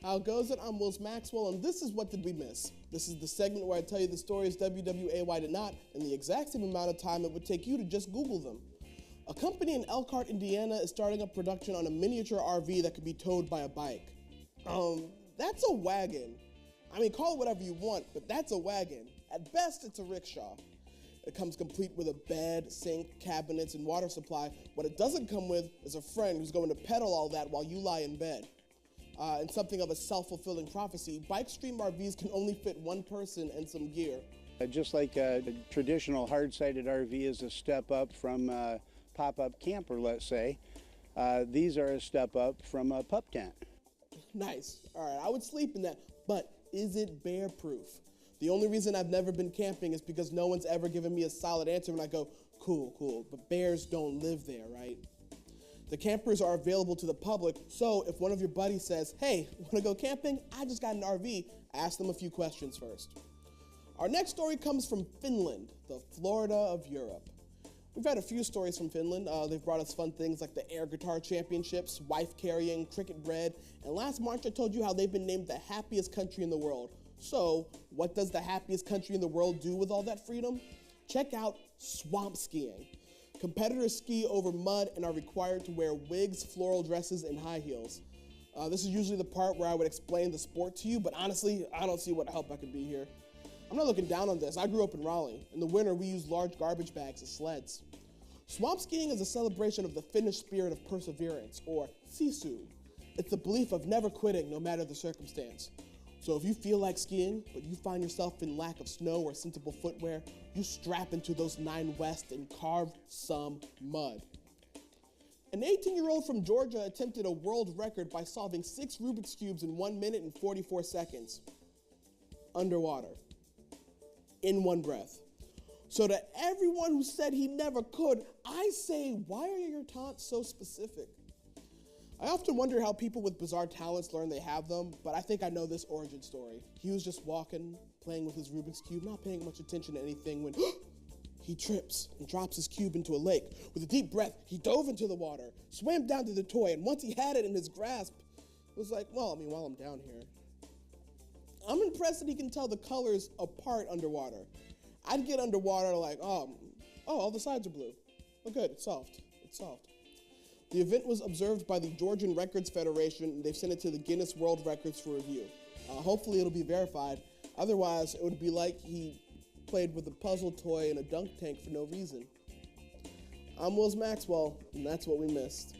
How goes it? I'm Will Maxwell, and this is What Did We Miss? This is the segment where I tell you the stories WWAY did not in the exact same amount of time it would take you to just Google them. A company in Elkhart, Indiana is starting up production on a miniature RV that can be towed by a bike. That's a wagon. I mean, call it whatever you want, but that's a wagon. At best, it's a rickshaw. It comes complete with a bed, sink, cabinets, and water supply. What it doesn't come with is a friend who's going to pedal all that while you lie in bed. And something of a self-fulfilling prophecy, Bikestream RVs can only fit one person and some gear. Just like a traditional hard-sided RV is a step up from a pop-up camper, let's say, these are a step up from a pup tent. Nice. All right, I would sleep in that, but is it bear-proof? The only reason I've never been camping is because no one's ever given me a solid answer when I go, cool, but bears don't live there, right? The campers are available to the public, so if one of your buddies says, hey, wanna go camping? I just got an RV, ask them a few questions first. Our next story comes from Finland, the Florida of Europe. We've had a few stories from Finland. They've brought us fun things like the air guitar championships, wife carrying, cricket bread, and last March I told you how they've been named the happiest country in the world. So, what does the happiest country in the world do with all that freedom? Check out swamp skiing. Competitors ski over mud and are required to wear wigs, floral dresses, and high heels. This is usually the part where I would explain the sport to you, but honestly, I don't see what help I could be here. I'm not looking down on this. I grew up in Raleigh. In the winter, we use large garbage bags as sleds. Swamp skiing is a celebration of the Finnish spirit of perseverance, or sisu. It's the belief of never quitting no matter the circumstance. So if you feel like skiing, but you find yourself in lack of snow or sensible footwear, you strap into those 9 West and carve some mud. An 18-year-old from Georgia attempted a world record by solving 6 Rubik's Cubes in 1 minute and 44 seconds. Underwater. In one breath. So to everyone who said he never could, I say, why are your taunts so specific? I often wonder how people with bizarre talents learn they have them, but I think I know this origin story. He was just walking, playing with his Rubik's Cube, not paying much attention to anything when he trips and drops his cube into a lake. With a deep breath, he dove into the water, swam down to the toy, and once he had it in his grasp, it was like, well, I mean, while I'm down here. I'm impressed that he can tell the colors apart underwater. I'd get underwater like, oh, all the sides are blue. Oh, good, it's solved. The event was observed by the Georgian Records Federation, and they've sent it to the Guinness World Records for review. Hopefully it'll be verified. Otherwise, it would be like he played with a puzzle toy in a dunk tank for no reason. I'm Will Maxwell, and that's what we missed.